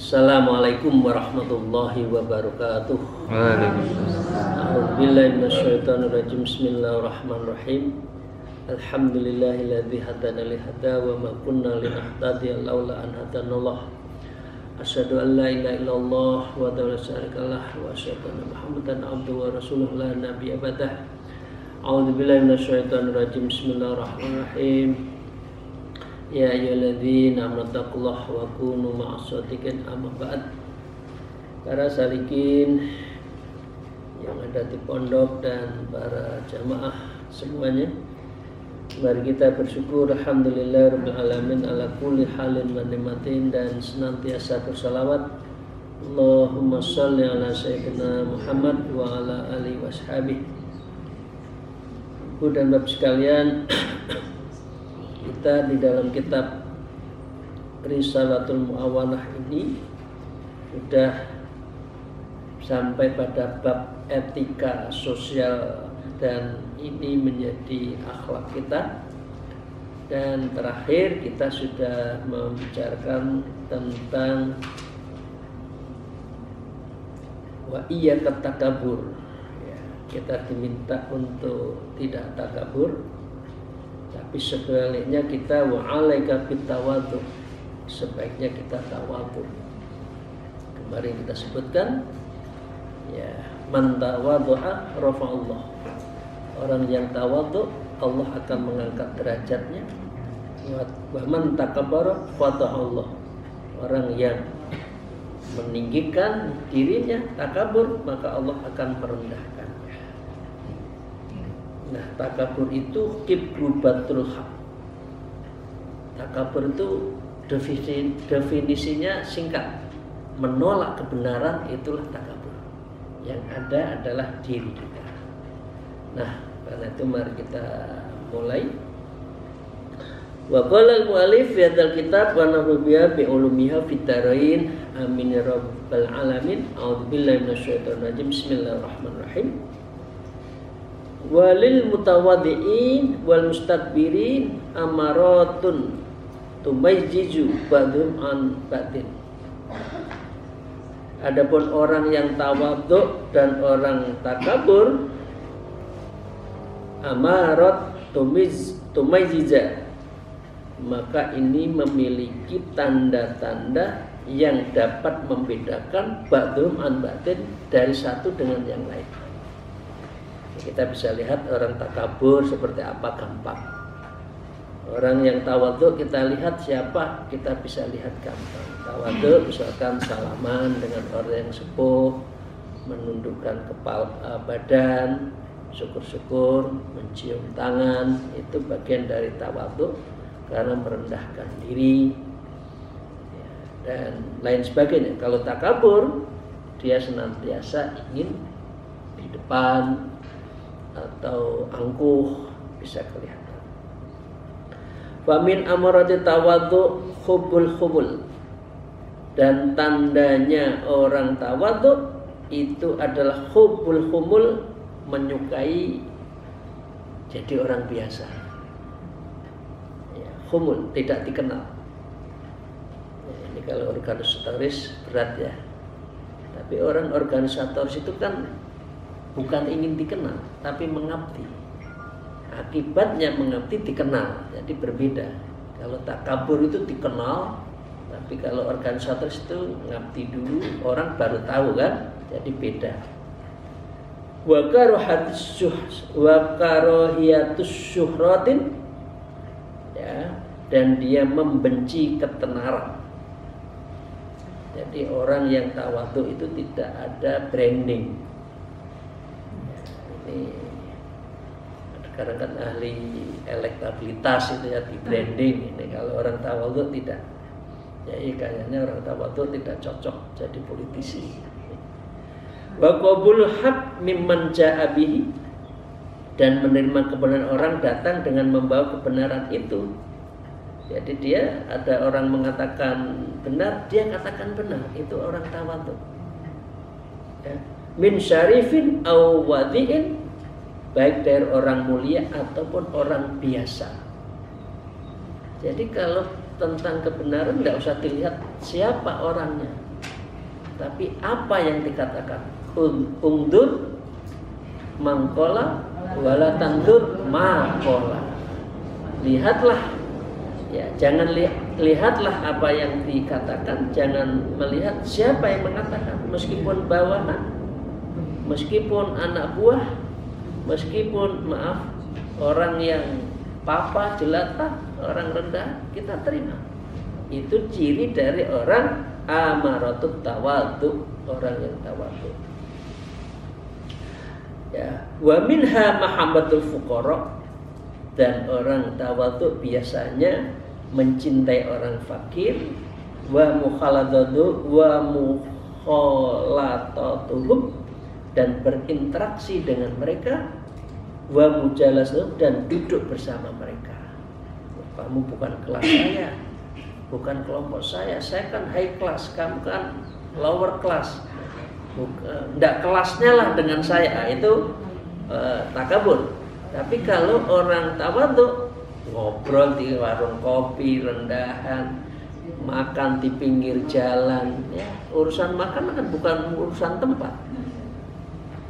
Assalamualaikum warahmatullahi wabarakatuh. A'udzubillahi minasyaitonirrajim. Bismillahirrahmanirrahim. Alhamdulillahilladzi hadana li hada wa ma kunna linahtadiya laula an hadanallah. Asyhadu an la ilaha illallah wa la syarikalah wa asyhadu anna Muhammadan abduhu wa rasuluhu la nabiyya ba'dah. A'udzubillahi minasyaitonirrajim. Bismillahirrahmanirrahim. Ya ayyuhalladzina amanu taqullaha wa kunu ma'as-shadiqin, amma ba'd. Para salikin yang ada di pondok dan para jamaah semuanya, mari kita bersyukur alhamdulillah rabbil alamin ala kulli halin wa nikmatin, dan senantiasa bersalawat Allahumma shalli ala sayyidina Muhammad wa ala alihi washabihi. Ibu dan bapak sekalian, kita di dalam kitab Risalatul Mu'awanah ini sudah sampai pada bab etika sosial, dan ini menjadi akhlak kita. Dan terakhir kita sudah membicarakan tentang wa iyyaka takabur. Kita diminta untuk tidak takabur, tapi sebaliknya kita wa'alaika bitawadhu, sebaiknya kita tawadhu. Kemarin kita sebutkan ya, man tawadhu'a rafa'allah. Orang yang tawadhu Allah akan mengangkat derajatnya. Wa man takabbara fata'allah. Orang yang meninggikan dirinya takabur, maka Allah akan merendahkan. Nah, takabur itu kibru batrul haq. Takabur itu definisinya singkat, menolak kebenaran, itulah takabur. Yang ada adalah diri kita. Nah, karena itu mari kita mulai. Wa qala al-mu'allif fi hadzal kitab wa nafbiha bi ulumiha fid darain. Amin ya rabbal alamin. A'udzubillahi minasyaitonir rajim. Bismillahirrahmanirrahim. Walil mutawaddi'in wal mustakbirin amaratun tumayyizu ba'dhum an ba'din. Adapun orang yang tawadhu dan orang takabur, amarat tumayyiza, maka ini memiliki tanda-tanda yang dapat membedakan ba'dhum an ba'din, dari satu dengan yang lain. Kita bisa lihat orang takabur seperti apa, gampang. Orang yang tawadhu kita lihat siapa, kita bisa lihat gampang. Tawadhu misalkan salaman dengan orang yang sepuh, menundukkan kepala badan, syukur-syukur, mencium tangan, itu bagian dari tawadhu karena merendahkan diri dan lain sebagainya. Kalau takabur, dia senantiasa ingin di depan atau angkuh, bisa kelihatan. Wa min amarati tawadhu hubbul khumul, dan tandanya orang tawadhu itu adalah hubbul khumul, menyukai jadi orang biasa. Ya, khumul, tidak dikenal. Ya, ini kalau organisatoris berat ya. Tapi orang organisatoris itu kan bukan ingin dikenal, tapi mengabdi. Akibatnya mengabdi dikenal, jadi berbeda. Kalau takabur itu dikenal, tapi kalau organisator itu ngabdi dulu, orang baru tahu kan, jadi beda. Wa karahiyatus syuhratin, ya, dan dia membenci ketenaran. Jadi orang yang tawadhu itu tidak ada branding. Karena kan ahli elektabilitas itu ya, di branding. Ini kalau orang tawadhu tidak. Jadi kayaknya orang tawadhu tidak cocok jadi politisi. Wa qabul haq mimman ja'a bihi, dan menerima kebenaran orang datang dengan membawa kebenaran itu. Jadi dia ada orang mengatakan benar, dia katakan benar, itu orang tawadhu. Ya. Min syarifin aw wadi'in, baik dari orang mulia ataupun orang biasa. Jadi kalau tentang kebenaran tidak usah dilihat siapa orangnya, tapi apa yang dikatakan. Ungdur mangkola wala tandur makola. Lihatlah, ya, jangan lihatlah apa yang dikatakan, jangan melihat siapa yang mengatakan, meskipun bawahan, meskipun anak buah, meskipun orang yang papa, jelata, orang rendah, kita terima. Itu ciri dari orang amaratut tawadhu, orang yang tawadhu. Ya, wa minha mahabbatul fuqara, dan orang tawadhu biasanya mencintai orang fakir, wa mukhalatatuhum, dan berinteraksi dengan mereka, wa mujalasatuhum, dan duduk bersama mereka. Kamu bukan kelas saya, bukan kelompok saya kan high class, kamu kan lower class. Tidak kelasnya lah dengan saya, itu takabur. Tapi kalau orang tawadhu, ngobrol di warung kopi, rendahan, makan di pinggir jalan, ya, urusan makan kan bukan urusan tempat,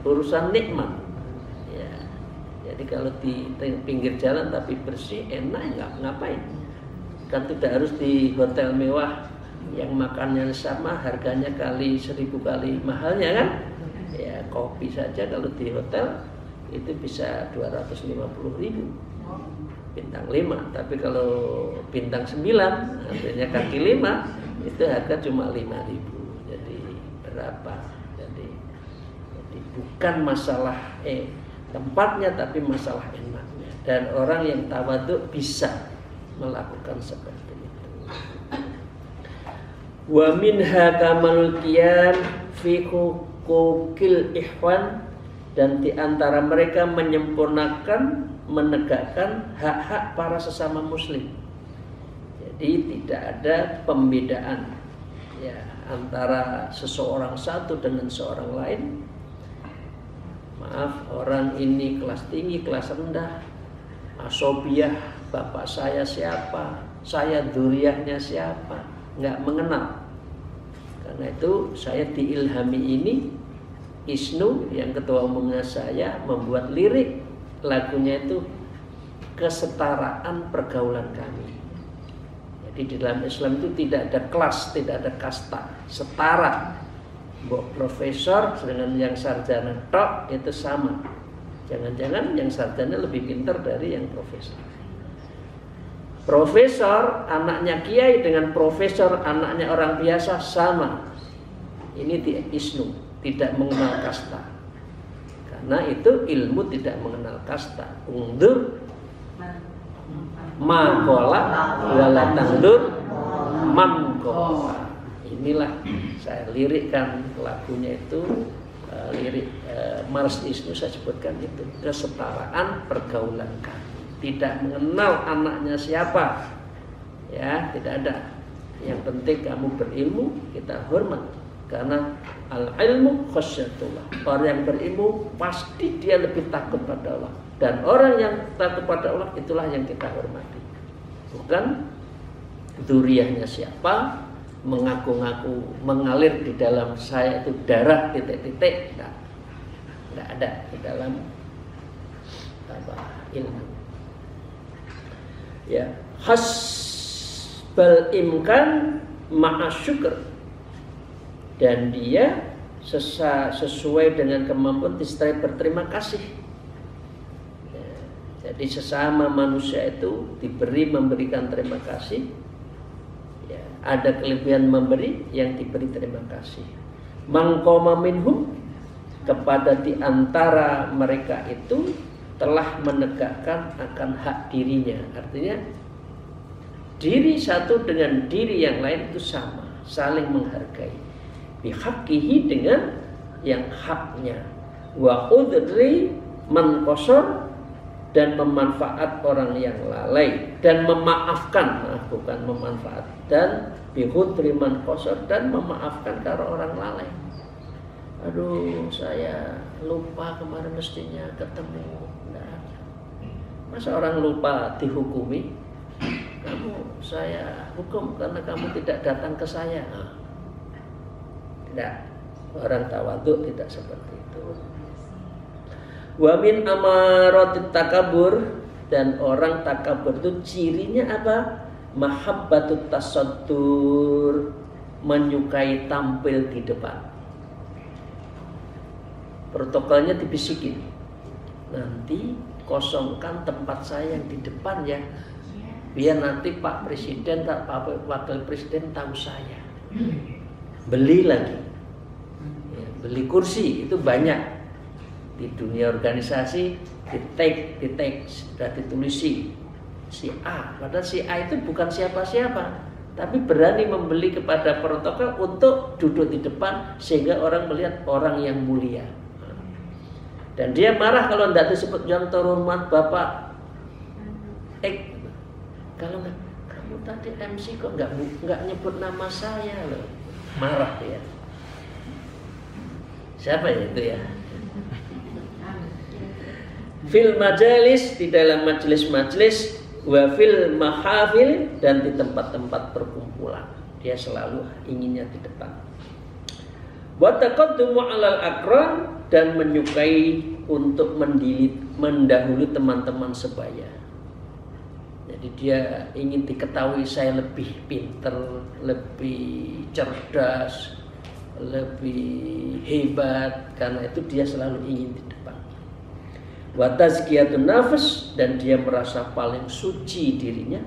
urusan nikmat. Ya, jadi kalau di pinggir jalan tapi bersih, enak, ngapain? Kan tidak harus di hotel mewah yang makannya sama, harganya kali 1000 kali mahalnya kan. Ya, kopi saja kalau di hotel itu bisa 250.000 bintang 5, tapi kalau bintang 9 artinya kaki 5 itu harga cuma 5.000. Jadi berapa? Jadi bukan masalah tempatnya, tapi masalah enaknya. Dan orang yang tawadhu bisa melakukan seperti itu. Wa minha kamalul qiyam fi hukukil ikhwan, dan di antara mereka menyempurnakan, menegakkan hak-hak para sesama muslim. Jadi tidak ada pembedaan, ya, antara seseorang satu dengan seorang lain. Maaf, orang ini kelas tinggi, kelas rendah, asobiah, bapak saya siapa, saya dzurriyyahnya siapa, nggak mengenal. Karena itu saya diilhami ini, Isnu yang ketua umumnya saya membuat lirik, lagunya itu kesetaraan pergaulan kami. Jadi di dalam Islam itu tidak ada kelas, tidak ada kasta, setara. Mbok profesor dengan yang sarjana tok itu sama. Jangan-jangan yang sarjana lebih pintar dari yang profesor. Profesor anaknya kiai dengan profesor anaknya orang biasa sama. Ini di Isnu, tidak mengenal kasta. Karena itu ilmu tidak mengenal kasta. Undur makola wala tandur mankola. Inilah saya lirikkan lagunya itu, lirik Mars Isnu saya sebutkan itu, kesetaraan pergaulan kami. Tidak mengenal anaknya siapa, ya, tidak ada. Yang penting kamu berilmu, kita hormat. Karena al-ilmu khasyatullah. Orang yang berilmu pasti dia lebih takut pada Allah. Dan orang yang takut pada Allah itulah yang kita hormati. Bukan dzurriyyahnya siapa, mengaku-ngaku mengalir di dalam saya itu darah titik-titik. Tidak ada di dalam ilmu. Ya, hasbal imkan ma'asyukr, dan dia sesuai dengan kemampuan disertai berterima kasih. Ya, jadi sesama manusia itu diberi memberikan terima kasih. Ya, ada kelebihan memberi yang diberi terima kasih. Mangkoma minhum, kepada di antara mereka itu telah menegakkan akan hak dirinya. Artinya diri satu dengan diri yang lain itu sama, saling menghargai. Bihaqqihi, dengan yang haknya. Wa udri man qasar, dan memanfaat orang yang lalai, dan memaafkan, bukan memanfaat, dan bihudri man qasar, dan memaafkan kalau orang lalai. Aduh, saya lupa kemarin mestinya ketemu. Nah, masa orang lupa dihukumi? Saya hukum karena kamu tidak datang ke saya. Tidak, orang tawadhu tidak seperti itu. Wa min amaratit takabur, dan orang takabur itu cirinya apa? Mahabbatut tasaddur, menyukai tampil di depan. Protokolnya dibisikin, nanti kosongkan tempat saya yang di depan ya, biar nanti Pak Presiden, Pak Wakil Presiden tahu saya. Beli lagi ya, beli kursi itu banyak di dunia organisasi, di tag sudah ditulisi si A, padahal si A itu bukan siapa-siapa, tapi berani membeli kepada protokol untuk duduk di depan sehingga orang melihat orang yang mulia. Dan dia marah kalau tidak disebut yang terhormat Bapak kalau nggak, kamu tadi MC kok nggak nyebut nama saya loh, marah dia. Siapa ya itu ya? Fil majalis, di dalam majelis-majelis, wa fil mahafil, dan di tempat-tempat perkumpulan, dia selalu inginnya di depan. Wa taqaddumu 'alal aqran, dan menyukai untuk mendahului teman-teman sebaya. Jadi dia ingin diketahui saya lebih pintar, lebih cerdas, lebih hebat, karena itu dia selalu ingin di depan. Wa tazkiyatun nafs, dan dia merasa paling suci dirinya.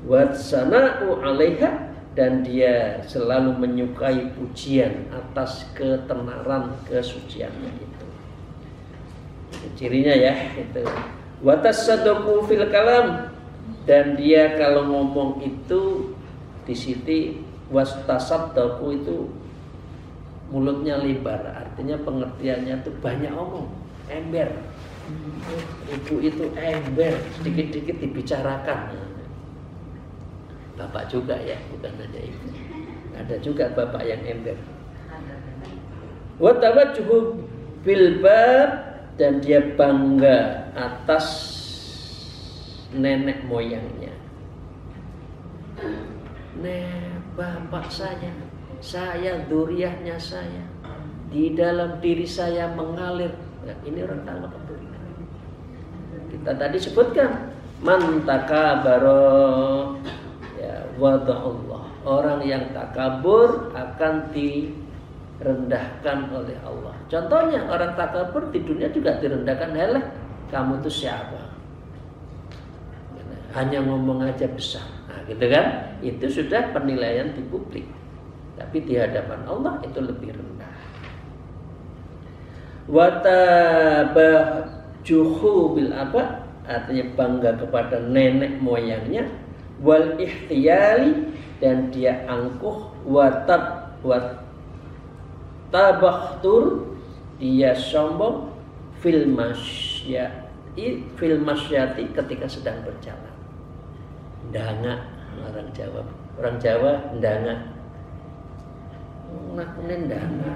Wa sana'u 'alaiha, dan dia selalu menyukai pujian atas ketenaran kesuciannya itu. Cirinya ya itu. Wa tasaddaqu fil kalam, dan dia kalau ngomong itu di sini wastasaddaqu itu mulutnya lebar, artinya pengertiannya itu banyak omong, ember. Ibu itu ember, sedikit-sedikit dibicarakan. Bapak juga ya, bukan hanya ibu. Ada juga bapak yang ember. Wa tawajjuhu bil bab, dan dia bangga atas nenek moyangnya. Bapak saya dzurriyyahnya saya, di dalam diri saya mengalir. Nah, ini orang takabur. Kita tadi sebutkan man takabara ya wada'ullah, orang yang takabur akan direndahkan oleh Allah. Contohnya orang takabur di dunia juga direndahkan. Halah, kamu itu siapa? Hanya ngomong aja besar. Nah, gitu kan? Itu sudah penilaian di publik. Tapi di hadapan Allah itu lebih rendah. Wa tabajuhu bil aba, artinya bangga kepada nenek moyangnya. Wal ihtiyali, dan dia angkuh. Wa tabakhtur, dia sombong. Fil masyati, ketika sedang berjalan. Ndanga, orang Jawa ndanga. Ngakunin ndanga.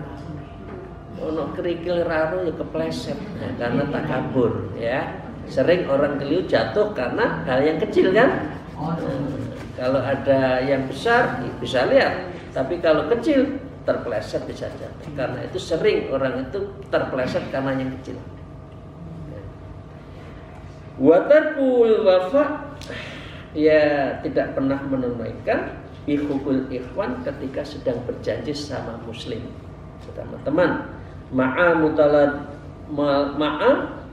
Ono kerikil raro ya kepleset. Nah, karena takabur ya. Sering orang keliru jatuh karena hal yang kecil kan? Kalau ada yang besar bisa lihat, tapi kalau kecil terpleset bisa jatuh. Karena itu sering orang itu terpleset karena yang kecil. Wa tarkul wafa, dia tidak pernah menunaikan bihukul ikhwan ketika sedang berjanji sama muslim, sama teman. Ma'a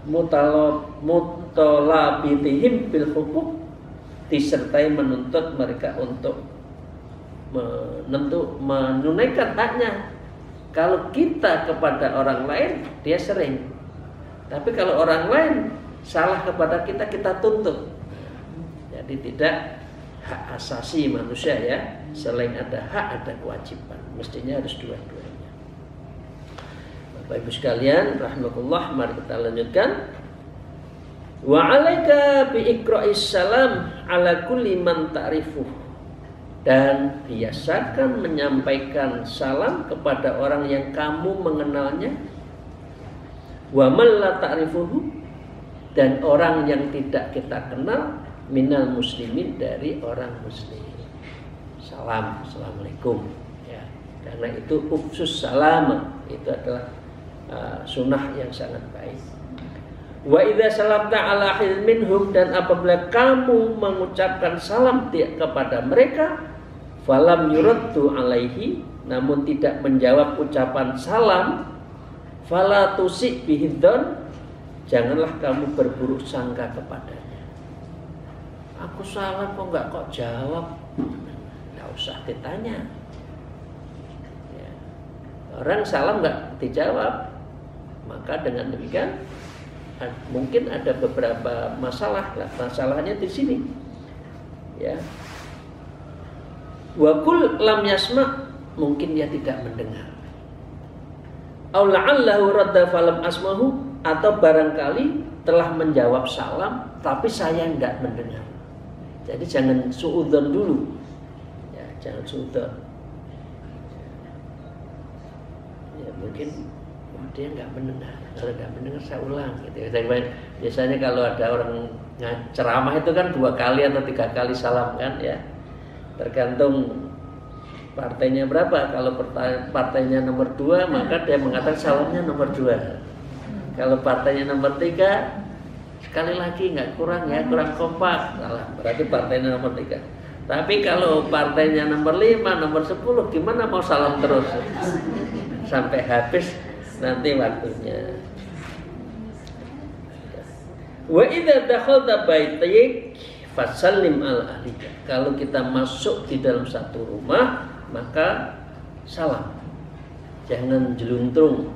mutalabitihim bil hukuk, disertai menuntut mereka untuk menunaikan haknya. Kalau kita kepada orang lain dia sering, tapi kalau orang lain salah kepada kita, kita tuntut. Jadi tidak hak asasi manusia ya, selain ada hak ada kewajiban, mestinya harus dua-duanya. Bapak Ibu sekalian rahimakumullah, mari kita lanjutkan. Wa 'alaika bi iqra'is salam 'ala kulli man ta'rifuh, dan biasakan menyampaikan salam kepada orang yang kamu mengenalnya. Wa man la ta'rifuhu, dan orang yang tidak kita kenal, minal muslimin, dari orang muslim. Salam, assalamualaikum, ya. Karena itu ufsus salam, itu adalah sunnah yang sangat baik. Wa idza salamta ala minhum, dan apabila kamu mengucapkan salam kepada mereka, falam yuraddu alaihi, namun tidak menjawab ucapan salam, fala tusi bihidzon, janganlah kamu berburuk sangka kepadanya. Aku salam kok jawab, nggak usah ditanya. Ya. Orang salam nggak dijawab, maka dengan demikian mungkin ada beberapa masalah. Masalahnya di sini, ya. Wa kul lam yasma, mungkin dia tidak mendengar. Aw la'allahu radda falam asmahu, atau barangkali telah menjawab salam tapi saya enggak mendengar. Jadi jangan suudzon dulu, ya, jangan suudzon. Ya, mungkin dia enggak mendengar. Kalau enggak mendengar saya ulang gitu. Biasanya kalau ada orang ceramah itu kan 2 kali atau 3 kali salam kan, ya. Tergantung partainya berapa. Kalau partainya nomor 2, maka dia mengatakan salamnya nomor 2. Kalau partainya nomor 3, sekali lagi nggak kurang ya, kurang kompak, salah, berarti partainya nomor 3. Tapi kalau partainya nomor 5, nomor 10, gimana mau salam terus sampai habis nanti waktunya. Wa idza dakhalta baitik fasallim al ahlika, kalau kita masuk di dalam satu rumah maka salam, jangan jeluntrung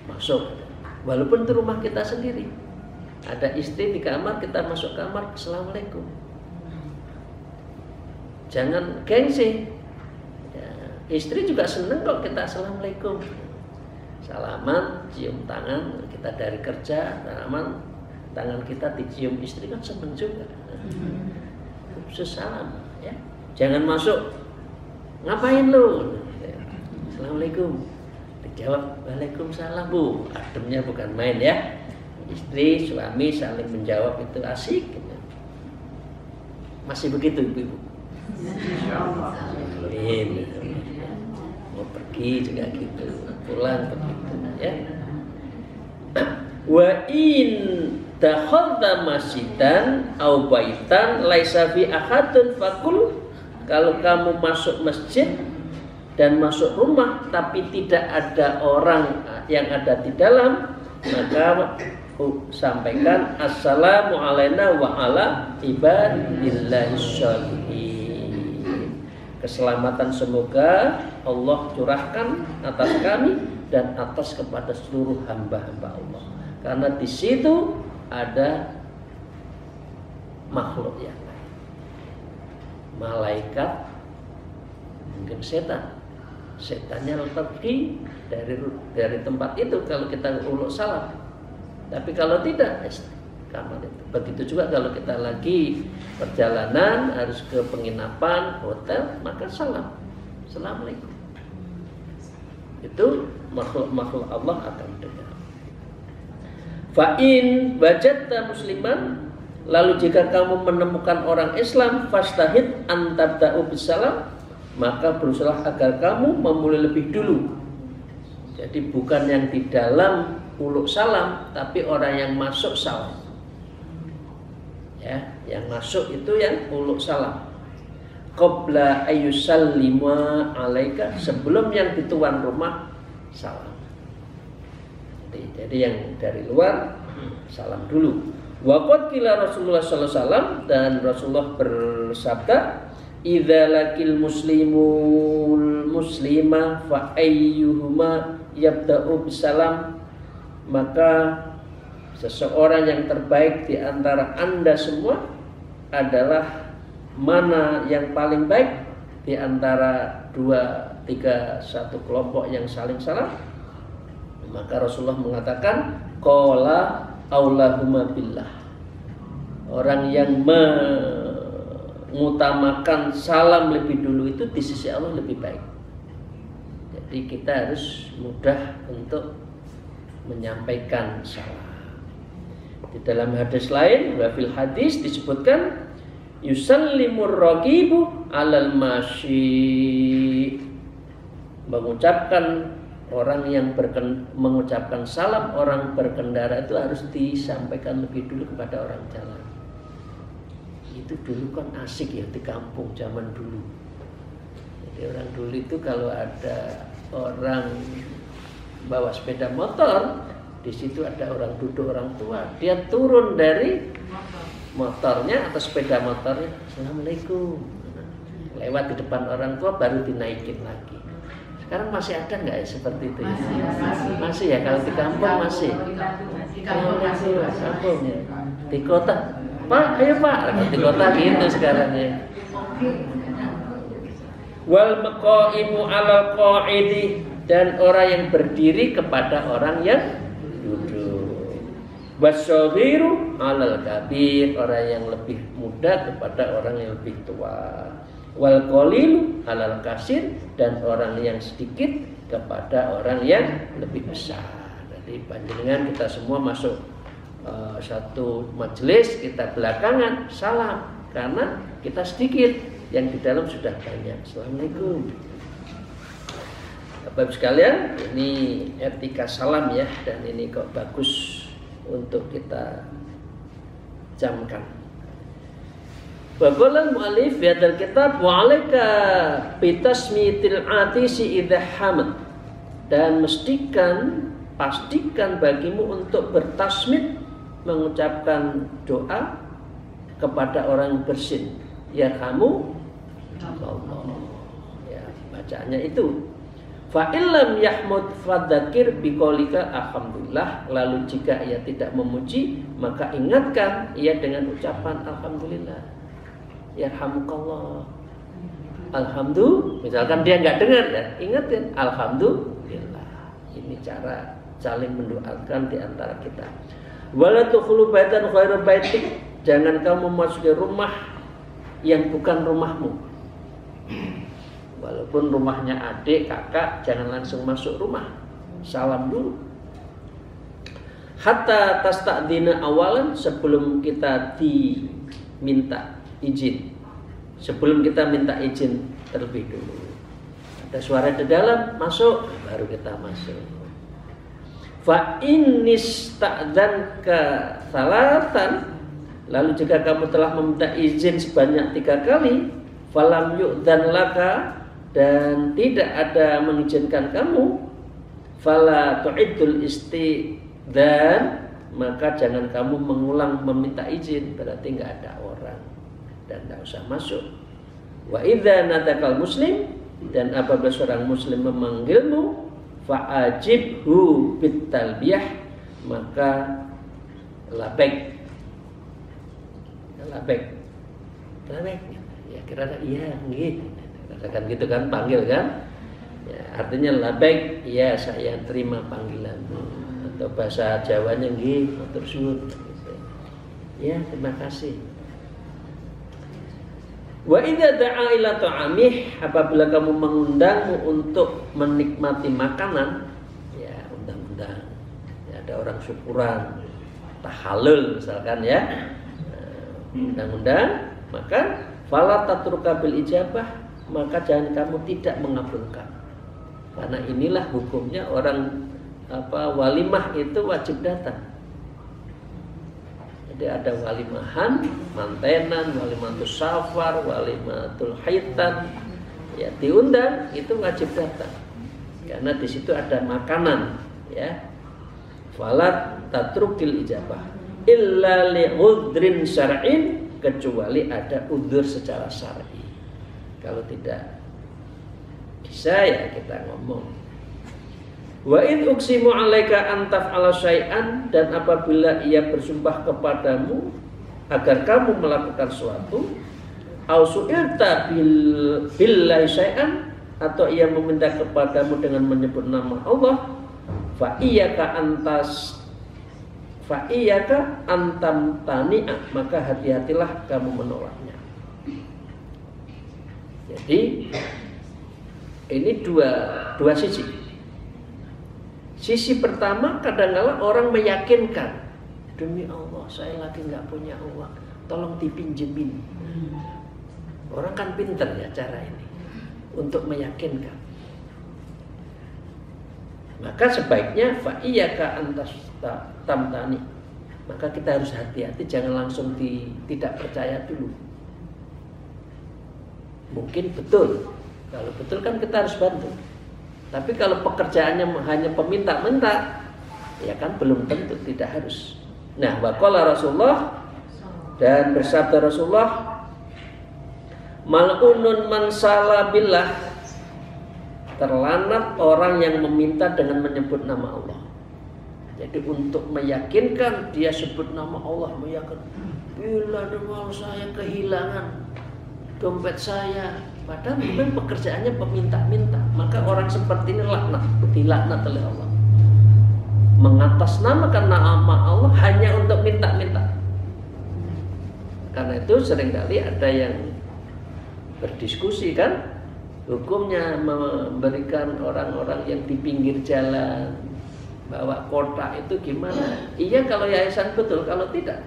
masuk. Walaupun itu rumah kita sendiri, ada istri di kamar, kita masuk kamar, assalamualaikum, jangan gengsi ya. Istri juga senang kok kita assalamualaikum, salaman, cium tangan, kita dari kerja, salaman, tangan kita dicium istri kan senang juga. Khusus salam ya. Jangan masuk, ngapain lu? Assalamualaikum. Dijawab waalaikumsalam, Bu. Ademnya bukan main ya. Istri, suami saling menjawab itu asik gitu. Masih begitu Ibu-ibu? Mau pergi juga gitu, pulang begitu ya. Wa in dakhalta masjidan aw baitan laisa fi ahadun fakul, kalau kamu masuk masjid dan masuk rumah tapi tidak ada orang yang ada di dalam, maka sampaikan assalamu alaina wa ala ibadillahis sholihin, keselamatan semoga Allah curahkan atas kami dan atas kepada seluruh hamba-hamba Allah, karena di situ ada makhluk yang lain, malaikat, mungkin setannya pergi dari tempat itu kalau kita uluk salam. Tapi kalau tidak, kamar itu. Begitu juga kalau kita lagi perjalanan harus ke penginapan, hotel, maka salam, assalamualaikum. Itu makhluk Allah akan dengar. Fa'in wajadta musliman, lalu jika kamu menemukan orang Islam, fastahid antabda'u bisalam, maka berusaha agar kamu memulai lebih dulu. Jadi bukan yang di dalam uluk salam, tapi orang yang masuk salam. Ya, yang masuk itu yang uluk salam. Qabla ayyusallima alaika, sebelum yang di tuan rumah salam. Jadi yang dari luar salam dulu. Wa qad qila Rasulullah sallallahu alaihi wasallam, dan Rasulullah bersabda, idza lakil muslimul muslimah fa ayyuhuma yabda'u bisalam, maka seseorang yang terbaik di antara Anda semua adalah mana yang paling baik di antara 2, 3, 1 kelompok yang saling salam. Maka Rasulullah mengatakan qala aulahuma billah. Orang yang mengutamakan salam lebih dulu itu di sisi Allah lebih baik. Jadi kita harus mudah untuk menyampaikan salam. Di dalam hadis lain, wa fil hadis disebutkan yusallimur raqibu alal masyi, mengucapkan salam orang berkendara itu harus disampaikan lebih dulu kepada orang jalan. Itu dulu kan asik ya di kampung zaman dulu. Jadi orang dulu itu kalau ada orang bawa sepeda motor, di situ ada orang duduk, orang tua, dia turun dari motornya atau sepeda motornya, assalamualaikum, lewat di depan orang tua baru dinaikin lagi. Sekarang masih ada nggak ya seperti itu? Masih ya, kalau di kampung masih. Kampung ya. Di kota, Pak, ayo Pak, di kota gitu sekarang ya. Wal maqaimu alal qaidi, dan orang yang berdiri kepada orang yang duduk. Wasaghiru alal kabir, orang yang lebih muda kepada orang yang lebih tua. Wal qalilu alal kasir, dan orang yang sedikit kepada orang yang lebih besar. Jadi panjenengan kita semua masuk satu majelis, kita belakangan salam karena kita sedikit, yang di dalam sudah banyak. Assalamualaikum. Bapak sekalian, ini etika salam ya, dan ini kok bagus untuk kita camkan. Baqalal mu'allif fi hadzal kitab wa 'alaika bi tasmitil atisi idza hamad, dan pastikan bagimu untuk bertasmid, mengucapkan doa kepada orang yang bersin. Ya kamu Allah. Ya, bacaannya itu. Fa illam yahmud fadzakir biqaulika alhamdulillah, lalu jika ia tidak memuji maka ingatkan ia dengan ucapan alhamdulillah. Yarhamukallah. Alhamdulillah. Misalkan dia nggak dengar ya, ingatin alhamdulillah. Ini cara saling mendoakan di antara kita. Wala tukhlu baitan khairu baitik, jangan kamu memasuki rumah yang bukan rumahmu. Walaupun rumahnya adik, kakak, jangan langsung masuk rumah. Salam dulu. Hatta tasta'dina awalan, sebelum kita diminta izin. Sebelum kita minta izin terlebih dulu. Ada suara di dalam, masuk, baru kita masuk. Fa innista'dzanka salatan, lalu jika kamu telah meminta izin sebanyak 3 kali, falam yu'dzan laka, dan tidak ada mengizinkan kamu, fala tu'iddul istidzan, maka jangan kamu mengulang meminta izin, berarti nggak ada orang dan tidak usah masuk. Wa idza nadakal muslim, dan apabila seorang muslim memanggilmu, fa'ajibhu bit talbiyah, maka labbaik. Labbaik. Ya kira-kira iya nggih. Katakan gitu kan, panggil kan? Ya, artinya labbaik, iya saya terima panggilanmu. Atau bahasa Jawanya nggih, matur suwun gitu. Ya, terima kasih. Wa idza da'a ila ta'amih, apabila kamu mengundangmu untuk menikmati makanan, ya undang-undang. Ya, ada orang syukuran, tahalul misalkan ya. Undang-undang, maka fala tatruka bil ijabah, maka jangan kamu tidak mengabulkan. Karena inilah hukumnya orang walimah itu wajib datang. Jadi ada walimahan, mantenan, walimatul safar, walimatul haitan, ya diundang itu wajib datang. Karena di situ ada makanan, ya. Falat tatrukil ijabah illa li'udhrin syar'in, kecuali ada udzur secara syar'i. Kalau tidak bisa ya kita ngomong. Wa in uksimu 'alaika an taf'ala syai'an, dan apabila ia bersumpah kepadamu agar kamu melakukan suatu, au su'ilta billahi syai'an, atau ia meminta kepadamu dengan menyebut nama Allah, fa iyyaka fa iyyaka antam tani'a, maka hati-hatilah kamu menolaknya. Jadi ini dua sisi. Sisi pertama, kadang-kala orang meyakinkan, demi Allah saya lagi nggak punya uang, tolong dipinjemin. Orang kan pinter ya cara ini untuk meyakinkan. Maka sebaiknya fa iyyaka antas tamtani. Maka kita harus hati-hati, jangan langsung tidak percaya dulu. Mungkin betul. Kalau betul kan kita harus bantu. Tapi kalau pekerjaannya hanya peminta-minta, ya kan belum tentu, tidak harus. Nah, waqala Rasulullah, dan bersabda Rasulullah, mal'unun man sala billah, terlanat orang yang meminta dengan menyebut nama Allah. Jadi untuk meyakinkan dia sebut nama Allah, meyakinkan, bila demi saya kehilangan dompet saya, padahal mungkin pekerjaannya peminta-minta, maka orang seperti ini dilaknat oleh Allah. Mengatasnamakan nama Allah hanya untuk minta-minta. Karena itu seringkali ada yang berdiskusi kan, hukumnya memberikan orang-orang yang di pinggir jalan bawa kotak itu gimana? Iya kalau yayasan betul, kalau tidak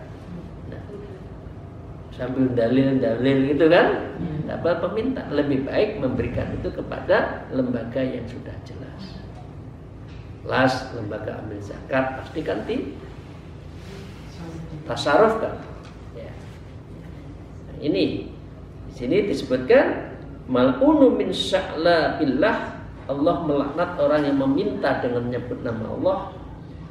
sambil dalil gitu kan, dapat peminta. Lebih baik memberikan itu kepada lembaga yang sudah jelas. Lembaga ambil zakat pastikan tasarrufkan. Ya. Nah, ini di sini disebutkan mal'unu min sya'la billah, Allah melaknat orang yang meminta dengan menyebut nama Allah.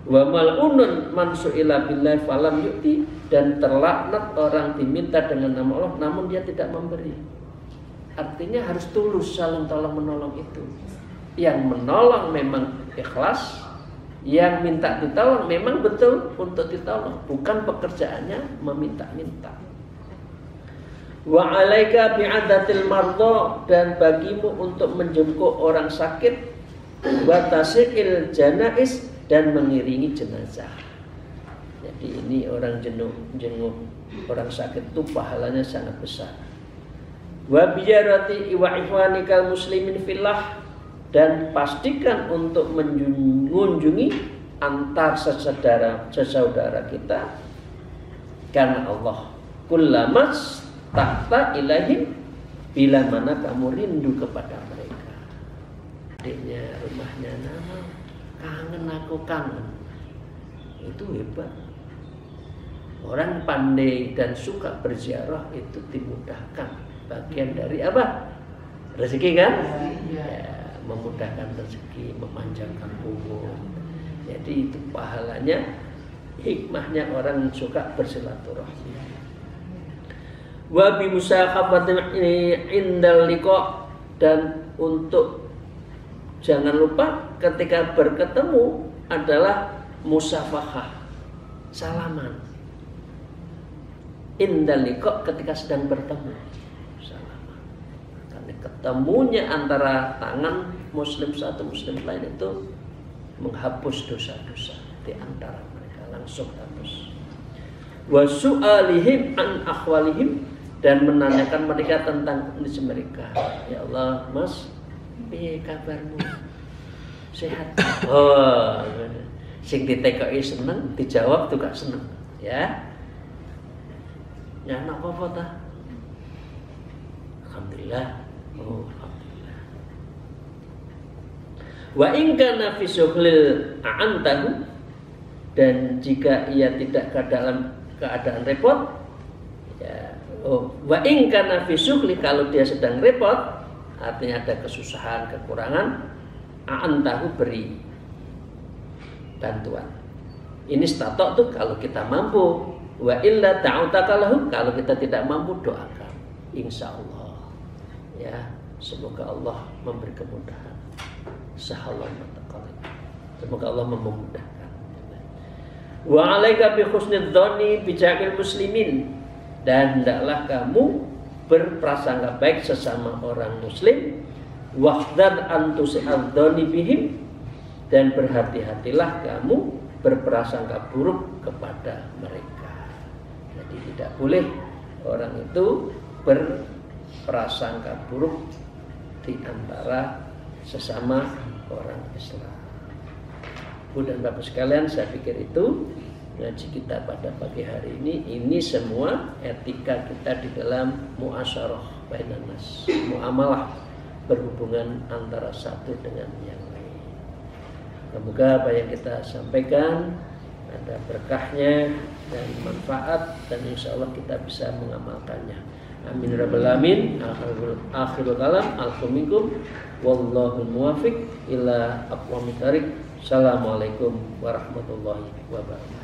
Wa mal'unun man su'ila billahi falam yu'ti, dan terlaknat orang diminta dengan nama Allah namun dia tidak memberi. Artinya harus tulus saling tolong menolong itu. Yang menolong memang ikhlas, yang minta ditolong memang betul untuk ditolong, bukan pekerjaannya meminta-minta. Wa 'alaika bi'adatil mardha, dan bagimu untuk menjenguk orang sakit, wa tasyiqil janais, dan mengiringi jenazah. Jadi ini orang jenguk orang sakit itu pahalanya sangat besar. Wa biyarati wa ikhwanikal muslimin fillah, dan pastikan untuk mengunjungi antar sesaudara kita karena Allah. Kullamas tahta ilahim, bila mana kamu rindu kepada mereka. Adiknya rumahnya nama, kangen aku kangen. Itu hebat. Orang pandai dan suka berziarah itu dimudahkan. Bagian dari apa? Rezeki kan? Ya, memudahkan rezeki, memanjangkan umur. Jadi itu pahalanya, hikmahnya orang suka bersilaturahmi. Wa bi musakhafatin indal liqa, dan untuk jangan lupa ketika berketemu adalah musafahah, salaman. Indal liqa, ketika sedang bertemu, salaman. Karena ketemunya antara tangan muslim satu muslim lain itu menghapus dosa-dosa di antara mereka, langsung hapus. Wa su'alihim an akhwalihim, dan menanyakan mereka tentang kondisi mereka. Ya Allah, Mas, piye kabarmu? Sehat? Oh, sing ditekoki seneng, dijawab juga seneng, ya. Ya anak apa ta? Alhamdulillah. Oh, alhamdulillah. Wa in kana fi syughlil a'antahu, dan jika ia tidak ke dalam keadaan repot, ya, wa in kana fi syughli, kalau dia sedang repot, artinya ada kesusahan, kekurangan, a'antahu, beri bantuan. Ini statok tuh kalau kita mampu. Wa illa ta'utaka lahu, kalau kita tidak mampu doakan. Insyaallah. Ya, semoga Allah memberi kemudahan. Sahallahu mataqallib. Semoga Allah memudahkan. Wa 'alaika bi husnidz dzanni bi jami'il muslimin, dan hendaklah kamu berprasangka baik sesama orang muslim. Wahdad an tusi'adz dzanni bihim, dan berhati-hatilah kamu berprasangka buruk kepada mereka. Jadi tidak boleh orang itu berprasangka buruk di antara sesama orang Islam. Bu dan Bapak sekalian, saya pikir itu ngaji kita pada pagi hari ini semua etika kita di dalam muasyarah bainan nas, muamalah berhubungan antara satu dengan yang lain. Semoga apa yang kita sampaikan ada berkahnya dan manfaat, dan insya Allah kita bisa mengamalkannya. Amin rabbal alamin. Akhirul kalam. Alhamdulillah. Wallahu muwaffiq ila aqwamit thariq. Assalamualaikum warahmatullahi wabarakatuh.